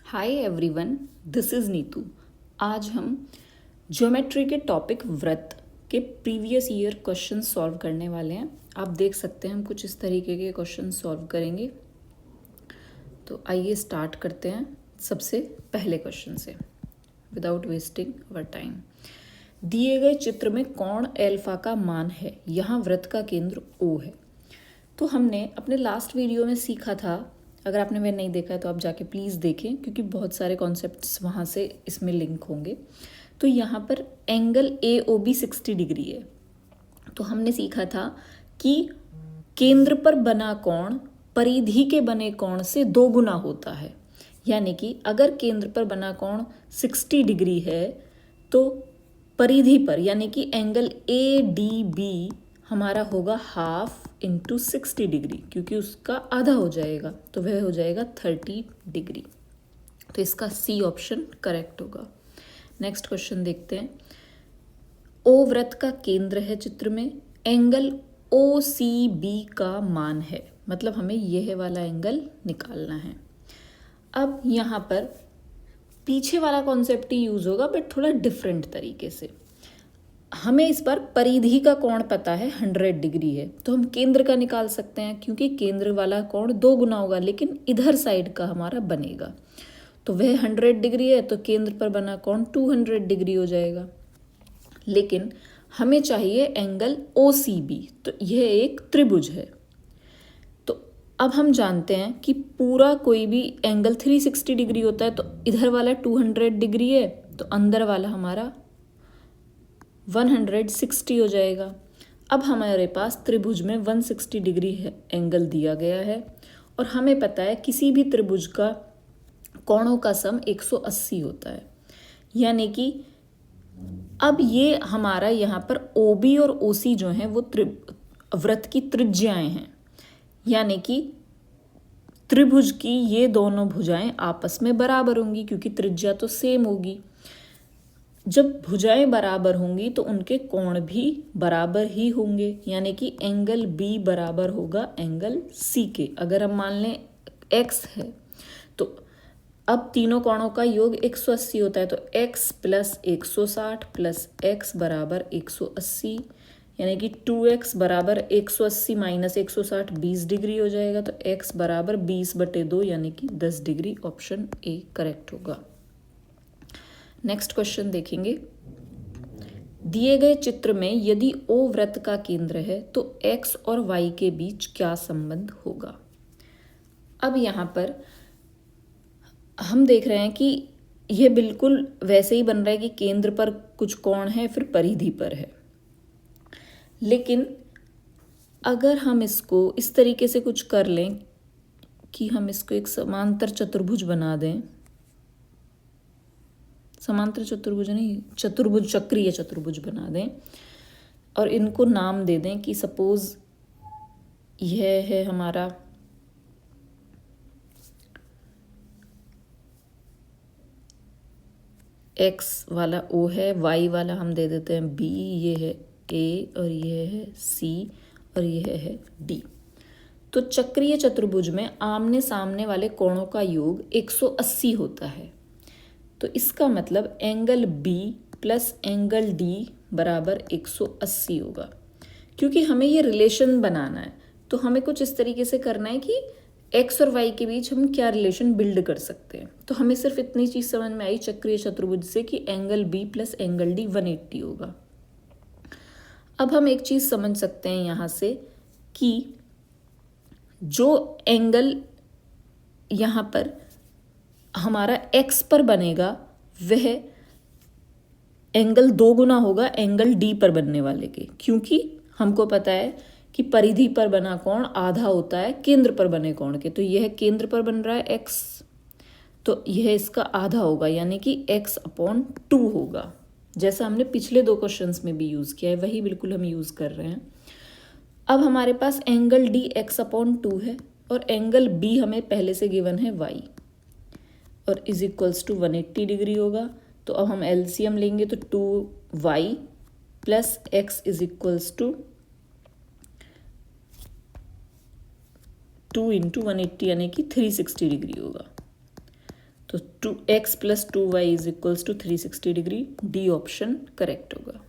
Hi everyone, this is Neetu. आज हम geometry के टॉपिक व्रत के प्रीवियस ईयर क्वेश्चन सॉल्व करने वाले हैं। आप देख सकते हैं हम कुछ इस तरीके के क्वेश्चन सॉल्व करेंगे। तो आइए स्टार्ट करते हैं सबसे पहले क्वेश्चन से विदाउट वेस्टिंग अवर टाइम। दिए गए चित्र में कोण एल्फा का मान है, यहाँ वृत्त का केंद्र O है। तो हमने अपने लास्ट वीडियो में सीखा था, अगर आपने वह नहीं देखा है तो आप जाके प्लीज़ देखें क्योंकि बहुत सारे कॉन्सेप्ट्स वहाँ से इसमें लिंक होंगे। तो यहाँ पर एंगल AOB 60 डिग्री है। तो हमने सीखा था कि केंद्र पर बना कोण परिधि के बने कोण से 2 गुना होता है। यानी कि अगर केंद्र पर बना कोण 60 डिग्री है तो परिधि पर यानी कि एंगल ADB हमारा होगा हाफ इंटू 60 डिग्री, क्योंकि उसका आधा हो जाएगा तो वह हो जाएगा 30 डिग्री। तो इसका C ऑप्शन करेक्ट होगा। नेक्स्ट क्वेश्चन देखते हैं। O वृत्त का केंद्र है चित्र में, एंगल OCB का मान है, मतलब हमें यह वाला एंगल निकालना है। अब यहाँ पर पीछे वाला कॉन्सेप्ट ही यूज होगा बट थोड़ा डिफरेंट तरीके से। हमें इस बार परिधि का कोण पता है 100 डिग्री है, तो हम केंद्र का निकाल सकते हैं क्योंकि केंद्र वाला कोण 2 गुना होगा, लेकिन इधर साइड का हमारा बनेगा। तो वह 100 डिग्री है तो केंद्र पर बना कोण 200 डिग्री हो जाएगा। लेकिन हमें चाहिए एंगल OCB, तो यह एक त्रिभुज है। तो अब हम जानते हैं कि पूरा कोई भी एंगल 360 डिग्री होता है, तो इधर वाला 200 डिग्री है तो अंदर वाला हमारा 160 हो जाएगा। अब हमारे पास त्रिभुज में 160 डिग्री है एंगल दिया गया है और हमें पता है किसी भी त्रिभुज का कोणों का सम 180 होता है। यानी कि अब ये हमारा यहाँ पर OB और OC जो हैं वो वृत्त की त्रिज्याएं हैं। यानी कि त्रिभुज की ये दोनों भुजाएं आपस में बराबर होंगी क्योंकि त्रिज्या तो सेम होगी। जब भुजाएं बराबर होंगी तो उनके कोण भी बराबर ही होंगे, यानी कि एंगल B बराबर होगा एंगल C के। अगर हम मान लें X है तो अब तीनों कोणों का योग 180 होता है, तो X प्लस 160 प्लस X बराबर 180, यानी कि 2X बराबर 180 माइनस 160 20 डिग्री हो जाएगा। तो X बराबर 20/2 यानी कि 10 डिग्री। ऑप्शन A करेक्ट होगा। नेक्स्ट क्वेश्चन देखेंगे। दिए गए चित्र में यदि O वृत्त का केंद्र है तो X और Y के बीच क्या संबंध होगा। अब यहाँ पर हम देख रहे हैं कि यह बिल्कुल वैसे ही बन रहा है कि केंद्र पर कुछ कोण है फिर परिधि पर है, लेकिन अगर हम इसको इस तरीके से कुछ कर लें कि हम इसको एक समांतर चतुर्भुज बना दें, समांतर चतुर्भुज नहीं, चतुर्भुज, चक्रीय चतुर्भुज बना दें और इनको नाम दे दें कि सपोज यह है हमारा X वाला O है, Y वाला हम दे देते हैं B, ये है A और ये है C और यह है D। तो चक्रीय चतुर्भुज में आमने सामने वाले कोणों का योग 180 होता है। तो इसका मतलब angle B plus angle D बराबर 180 होगा। क्योंकि हमें ये रिलेशन बनाना है तो हमें कुछ इस तरीके से करना है कि X और Y के बीच हम क्या रिलेशन बिल्ड कर सकते हैं। तो हमें सिर्फ इतनी चीज समझ में आई चक्रीय चतुर्भुज से कि angle B plus angle D 180 होगा। अब हम एक चीज समझ सकते हैं यहाँ से कि जो एंगल यहाँ पर हमारा X पर बनेगा वह एंगल 2 गुना होगा एंगल D पर बनने वाले के, क्योंकि हमको पता है कि परिधि पर बना कोण आधा होता है केंद्र पर बने कोण के। तो यह केंद्र पर बन रहा है X, तो यह इसका आधा होगा यानी कि X/2 होगा। जैसा हमने पिछले 2 क्वेश्चंस में भी यूज किया है वही बिल्कुल हम यूज कर रहे हैं। अब हमारे पास एंगल D X/2 है और एंगल B हमें पहले से गिवन है Y और इज इक्वल्स टू 180 डिग्री होगा। तो अब हम LCM लेंगे तो 2Y plus X is equals to 2 × 180 यानी कि 360 डिग्री होगा। तो 2x + 2y = 360 degree, D option correct होगा।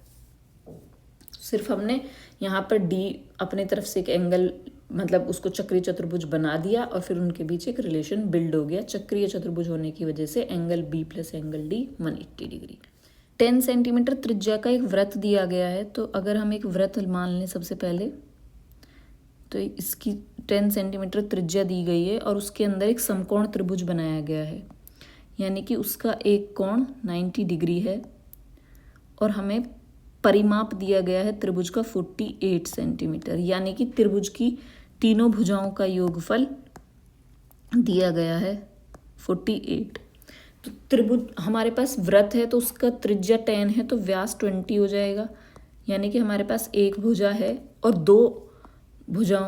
सिर्फ हमने यहाँ पर डी अपने तरफ से एक एंगल मतलब उसको चक्रीय चतुर्भुज बना दिया और फिर उनके बीच एक रिलेशन बिल्ड हो गया। चक्रीय चतुर्भुज होने की वजह से angle B + angle D 180 degree. 10 centimetre त्रिज्या का एक वृत्त दिया गया है। तो अगर हम एक वृत्त मान लें सबसे पहले, तो इसकी 10 सेंटीमीटर त्रिज्या दी गई है और उसके अंदर एक समकोण त्रिभुज बनाया गया है, यानी कि उसका एक कोण 90 डिग्री है और हमें परिमाप दिया गया है त्रिभुज का 48 सेंटीमीटर, यानी कि त्रिभुज की तीनों भुजाओं का योगफल दिया गया है 48। तो त्रिभुज हमारे पास वृत्त है तो उसका त्रिज्या 10 है तो व्यास 20 हो जाएगा, यानी कि हमारे पास एक भुजा है और दो भुजा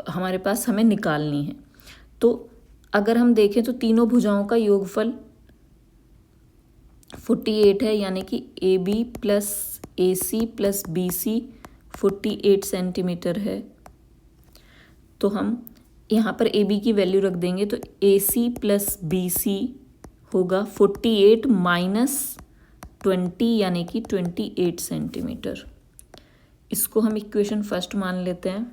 हमारे पास हमें निकालनी है। तो अगर हम देखें तो तीनों भुजाओं का योगफल 48 है, यानी कि AB + AC + BC 48 सेंटीमीटर है। तो हम यहाँ पर AB की वैल्यू रख देंगे तो AC + BC होगा 48 - 20 यानी कि 28 सेंटीमीटर। इसको हम इक्वेशन फर्स्ट मान लेते हैं।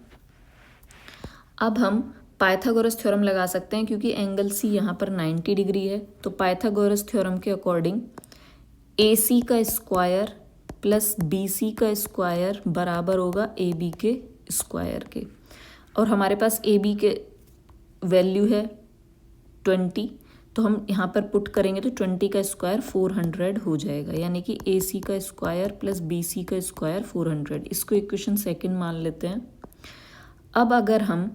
अब हम पाइथागोरस थ्योरम लगा सकते हैं क्योंकि एंगल C यहाँ पर 90 डिग्री है। तो पाइथागोरस थ्योरम के अकॉर्डिंग AC का स्क्वायर + BC का स्क्वायर बराबर होगा AB के स्क्वायर के, और हमारे पास AB के वैल्यू है 20, तो हम यहाँ पर पुट करेंगे तो 20 का स्क्वायर 400 हो जाएगा, यानी कि AC का स्क्वायर + BC का स्क्वायर 400। इसको इक्वेशन सेकंड मान लेते हैं। अब अगर हम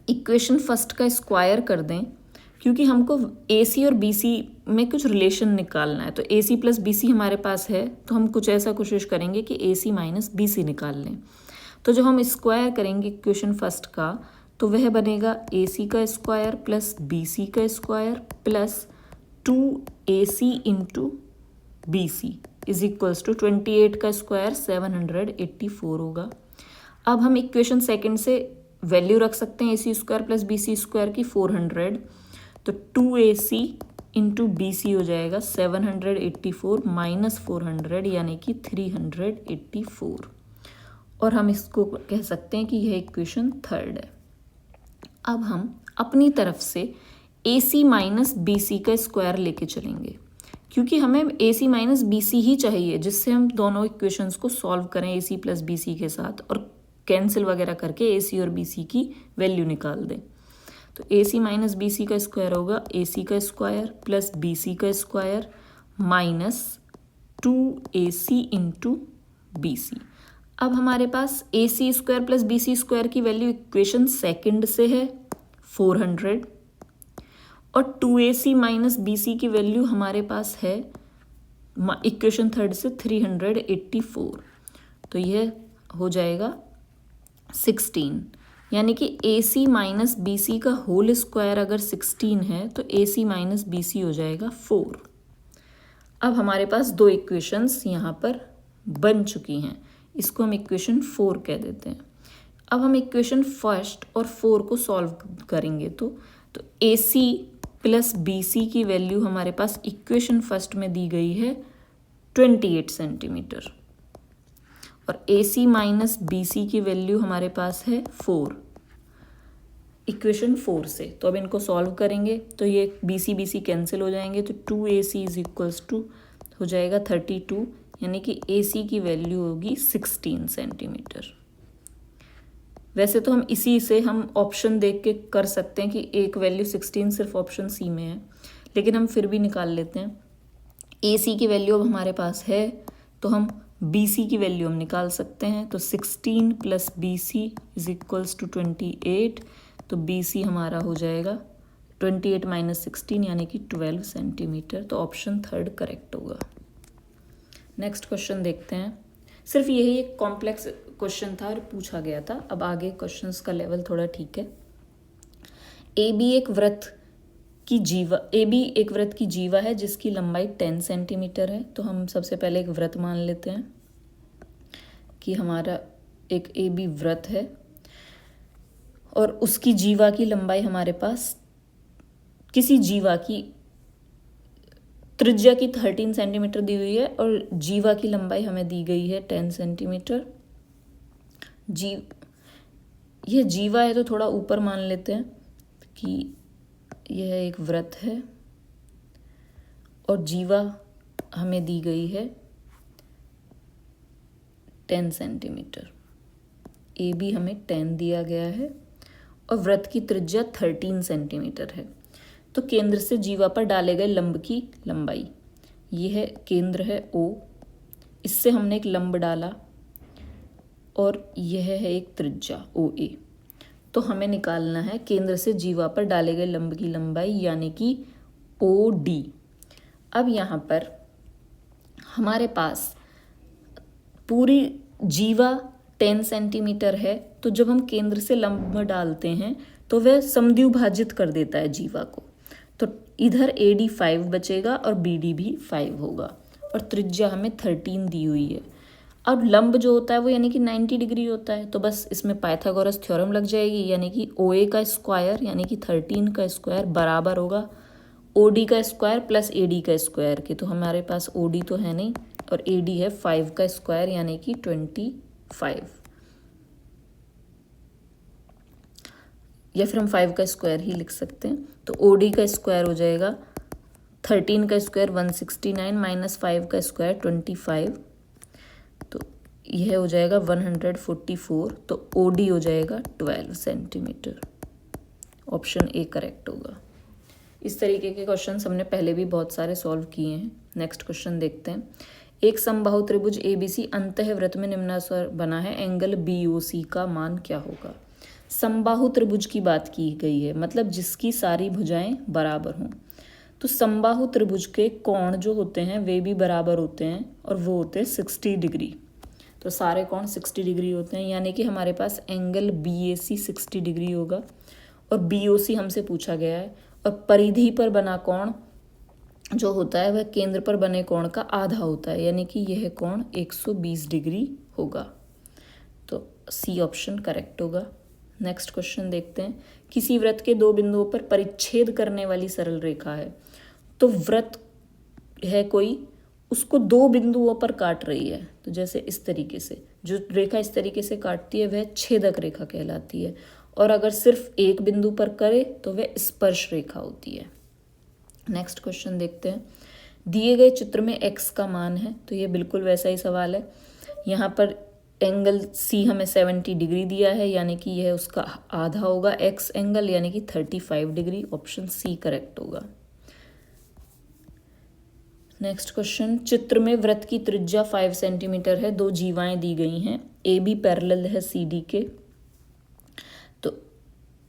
इक्वेशन फर्स्ट का स्क्वायर कर दें, क्योंकि हमको AC और BC में कुछ रिलेशन निकालना है, तो AC + BC हमारे पास है तो हम कुछ ऐसा कोशिश करेंगे कि AC - BC निकाल लें। तो जो हम स्क्वायर करेंगे इक्वेशन फर्स्ट का, तो वह बनेगा AC का स्क्वायर + BC का स्क्वायर + 2AC × BC = 28 का स्क्वायर 784 होगा। अब हम इक्वेशन सेकंड से वैल्यू रख सकते हैं AC स्क्वायर + BC स्क्वायर की 400, तो 2AC × BC हो जाएगा 784 - 400 यानी कि 384, और हम इसको कह सकते हैं कि यह इक्वेशन थर्ड है। अब हम अपनी तरफ से AC - BC का स्क्वायर लेके चलेंगे, क्योंकि हमें AC - BC ही चाहिए जिससे हम दोनों इक्वेशंस को सॉल्व करें AC + BC के साथ और कैंसिल वगैरह करके AC और BC की वैल्यू निकाल दें। तो AC - BC का स्क्वायर होगा AC का स्क्वायर + BC का स्क्वायर - 2AC × BC। अब हमारे पास AC स्क्वायर + BC स्क्वायर की वैल्यू इक्वेशन सेकंड से है 400, और 2AC - BC की वैल्यू हमारे पास है इक्वेशन थर्ड से 384, तो यह हो जाएगा 16, यानी कि AC - BC का होल स्क्वायर अगर 16 है तो AC - BC हो जाएगा 4। अब हमारे पास दो इक्वेशंस यहाँ पर बन चुकी हैं, इसको हम इक्वेशन 4 कह देते हैं। अब हम इक्वेशन फर्स्ट और 4 को सॉल्व करेंगे तो AC + BC की वैल्यू हमारे पास इक्वेशन फर्स्ट में दी गई है 28 सेंटीमीटर, और AC - BC की वैल्यू हमारे पास है 4 इक्वेशन 4 से। तो अब इनको सॉल्व करेंगे तो ये BC कैंसिल हो जाएंगे, तो 2AC = हो जाएगा 32, यानी कि AC की वैल्यू होगी 16 सेंटीमीटर। वैसे तो हम इसी से हम ऑप्शन देख के कर सकते हैं कि एक वैल्यू 16 सिर्फ ऑप्शन C में है, लेकिन हम फिर भी निकाल लेते हैं। AC की वैल्यू अब हमारे पास है तो हम BC की वैल्यू हम निकाल सकते हैं, तो 16 + BC = 28, तो BC हमारा हो जाएगा 28 - 16 यानी कि 12 सेंटीमीटर, तो ऑप्शन थर्ड करेक्ट होगा। नेक्स्ट क्वेश्चन देखते हैं। सिर्फ यही एक कॉम्प्लेक्स क्वेश्चन था और पूछा गया था। अब आगे क्वेश्चंस का लेवल थोड़ा ठीक है। AB एक वृत्त की जीवा है जिसकी लंबाई 10 सेंटीमीटर है। तो हम सबसे पहले एक वृत्त मान लेते हैं कि हमारा एक AB वृत्त है और उसकी जीवा की लंबाई हमारे पास, किसी जीवा की त्रिज्या की 13 सेंटीमीटर दी हुई है और जीवा की लंबाई हमें दी गई है 10 सेंटीमीटर। यह जीवा है तो थोड़ा ऊपर मान लेते हैं कि यह एक वृत्त है और जीवा हमें दी गई है 10 सेंटीमीटर। ए बी हमें 10 दिया गया है और वृत्त की त्रिज्या 13 सेंटीमीटर है। तो केंद्र से जीवा पर डाले गए लंब की लंबाई, यह है केंद्र है O, इससे हमने एक लंब डाला और यह है एक त्रिज्या OA। तो हमें निकालना है केंद्र से जीवा पर डाले गए लंब की लंबाई यानी कि OD। अब यहाँ पर हमारे पास पूरी जीवा 10 सेंटीमीटर है, तो जब हम केंद्र से लंब डालते हैं तो वह समद्विभाजित कर देता है जीवा को। तो इधर AD 5 बचेगा और BD भी 5 होगा और त्रिज्या हमें 13 दी हुई है। अब लंब जो होता है वो यानी कि 90 डिग्री होता है, तो बस इसमें पाइथागोरस थ्योरम लग जाएगी, यानी कि OA का स्क्वायर यानी कि 13 का स्क्वायर बराबर होगा OD का स्क्वायर प्लस AD का स्क्वायर के। तो हमारे पास OD तो है नहीं और AD है 5 का स्क्वायर यानी कि 25, या फिर हम 5 का स्क्वायर ही लिख सकते हैं। तो OD का स्क्वायर हो जाएगा 13 का स्क्वायर 169 माइनस 5 का स्क्वायर 25, तो यह हो जाएगा 144। तो OD हो जाएगा 12 सेंटीमीटर। ऑप्शन ए करेक्ट होगा। इस तरीके के क्वेश्चंस हमने पहले भी बहुत सारे सॉल्व किए हैं। नेक्स्ट क्वेश्चन देखते हैं। एक समबाहु त्रिभुज ABC अंतःवृत्त में निम्नानुसार बना है, एंगल BOC का मान क्या होगा। समबाहु त्रिभुज की बात की गई है, मतलब जिसकी सारी भुजाएं बराबर हों। तो समबाहु त्रिभुज के कोण जो होते हैं वे भी बराबर होते हैं और वो होते हैं 60 डिग्री। तो सारे कोण 60 डिग्री होते हैं, यानी कि हमारे पास एंगल BAC 60 डिग्री होगा और BOC हमसे पूछा गया है। और परिधि पर बना कोण जो होता है वह केंद्र पर बने कोण का आधा होता है, यानी कि यह कोण 120 डिग्री होगा। तो सी ऑप्शन करेक्ट होगा। नेक्स्ट क्वेश्चन देखते हैं। किसी वृत्त के दो बिंदुओं पर परिच्छेद करने वाली सरल रेखा है। तो वृत्त है कोई, उसको दो बिंदुओं पर काट रही है। तो जैसे इस तरीके से जो रेखा इस तरीके से काटती है वह छेदक रेखा कहलाती है, और अगर सिर्फ एक बिंदु पर करे तो वह स्पर्श रेखा होती है। नेक्स्ट क्वेश्चन देखते हैं। दिए गए चित्र में x का मान है, तो ये बिल्कुल वैसा ही सवाल है। यहाँ पर एंगल C हमें 70 डिग्री दिया है, यानी कि यह उसका आधा होगा x एंगल, यानी कि 35 डिग्री। ऑप्शन सी करेक्ट होगा। Next question. चित्र में वृत्त की त्रिज्या 5 सेंटीमीटर है, दो जीवाएं दी गई हैं, AB पैरेलल है CD के। तो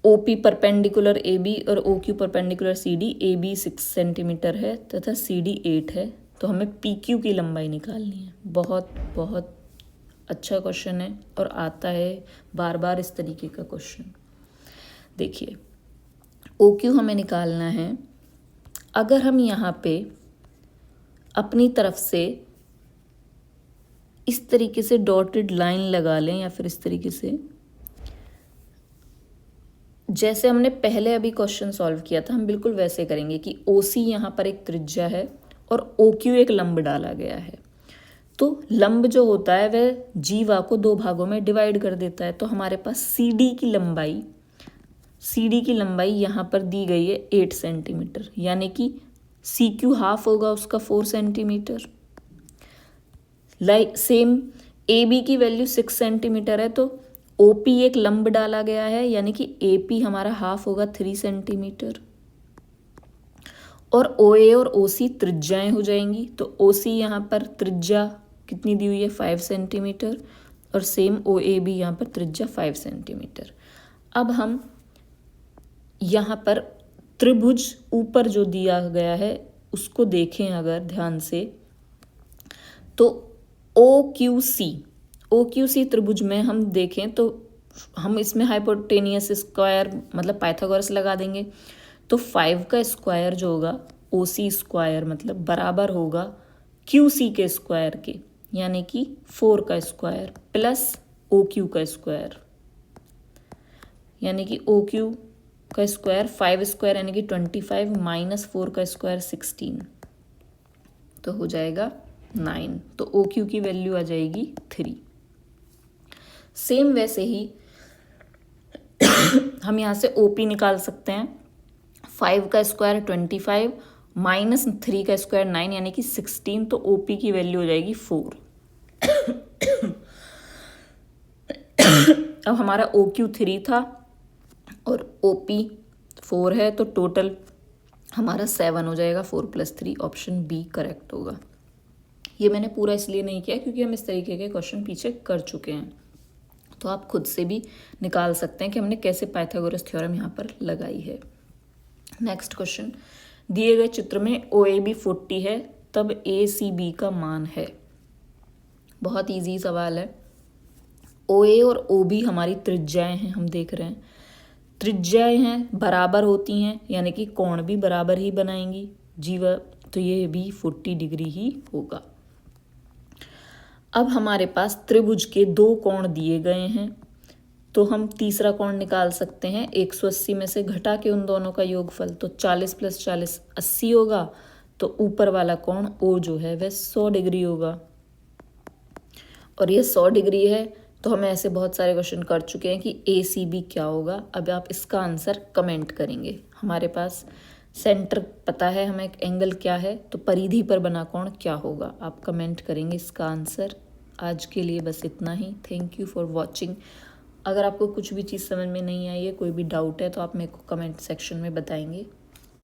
OP परपेंडिकुलर AB और OQ perpendicular CD। AB 6 centimetre है तथा CD 8 है। तो हमें PQ की लंबाई निकालनी है। बहुत बहुत अच्छा क्वेश्चन है और आता है बार बार इस तरीके का क्वेश्चन। देखिए OQ हमें निकालना है। अगर हम यहाँ पे अपनी तरफ से इस तरीके से डॉटेड लाइन लगा लें या फिर इस तरीके से, जैसे हमने पहले अभी क्वेश्चन सॉल्व किया था, हम बिल्कुल वैसे करेंगे कि OC यहाँ पर एक त्रिज्या है और OQ एक लंब डाला गया है। तो लंब जो होता है वह जीवा को दो भागों में डिवाइड कर देता है। तो हमारे पास CD की लंबाई यहाँ पर दी गई है 8 सेंटीमीटर, यानी कि CQ हाफ होगा उसका 4 सेंटीमीटर। सेम AB की वैल्यू 6 सेंटीमीटर है, तो OP एक लंब डाला गया है, यानी कि AP हमारा हाफ होगा 3 सेंटीमीटर। और OA और OC त्रिज्याएं हो जाएंगी। तो OC यहाँ पर त्रिज्या कितनी दी हुई है 5 सेंटीमीटर और सेम OA भी यहाँ पर त्रिज्या 5 सेंटीमीटर। अब हम यहाँ पर त्रिभुज ऊपर जो दिया गया है उसको देखें अगर ध्यान से, तो OQC त्रिभुज में हम देखें तो हम इसमें हाइपोटेनियस स्क्वायर मतलब पाइथागोरस लगा देंगे। तो 5 का स्क्वायर जो होगा OC स्क्वायर मतलब बराबर होगा QC के स्क्वायर के, यानी कि 4 का स्क्वायर प्लस OQ का स्क्वायर, यानी कि OQ का स्क्वायर 5 स्क्वायर यानी कि 25 माइनस 4 का स्क्वायर 16। तो हो जाएगा 9, तो ओ क्यू की वैल्यू आ जाएगी 3। सेम वैसे ही हम यहाँ से ओ पी निकाल सकते हैं। 5 का स्क्वायर 25 माइनस 3 का स्क्वायर 9 यानी कि 16, तो ओ पी की वैल्यू हो जाएगी 4। अब हमारा ओ क्यू 3 था और ओ पी 4 है, तो टोटल हमारा 7 हो जाएगा। 4 + 3 ऑप्शन बी करेक्ट होगा। ये मैंने पूरा इसलिए नहीं किया क्योंकि हम इस तरीके के क्वेश्चन पीछे कर चुके हैं, तो आप खुद से भी निकाल सकते हैं कि हमने कैसे पाइथागोरस थ्योरम यहाँ पर लगाई है। नेक्स्ट क्वेश्चन, दिए गए चित्र में ओ ए बी 40 है तब ए सी बी का मान है। बहुत इजी सवाल है। ओ ए और ओ बी हमारी त्रिज्याएं हैं, हम देख रहे हैं त्रिज्याएं हैं बराबर होती हैं, यानी कि कोण भी बराबर ही बनाएंगी जीवा, तो ये भी 40 डिग्री ही होगा। अब हमारे पास त्रिभुज के 2 कोण दिए गए हैं, तो हम तीसरा कोण निकाल सकते हैं। 180 में से घटा के उन दोनों का योगफल, तो 40 + 40 80 होगा, तो ऊपर वाला कोण ओ जो है वह 100 डिग्री होगा। और ये 100 डिग्री है, तो हमें ऐसे बहुत सारे क्वेश्चन कर चुके हैं कि ए सी बी क्या होगा। अब आप इसका आंसर कमेंट करेंगे। हमारे पास सेंटर पता है हमें एंगल क्या है, तो परिधि पर बना कोण क्या होगा, आप कमेंट करेंगे इसका आंसर। आज के लिए बस इतना ही। Thank you for watching. अगर आपको कुछ भी चीज़ समझ में नहीं आई है, कोई भी डाउट है, तो आप मेरे को कमेंट सेक्शन में बताएंगे।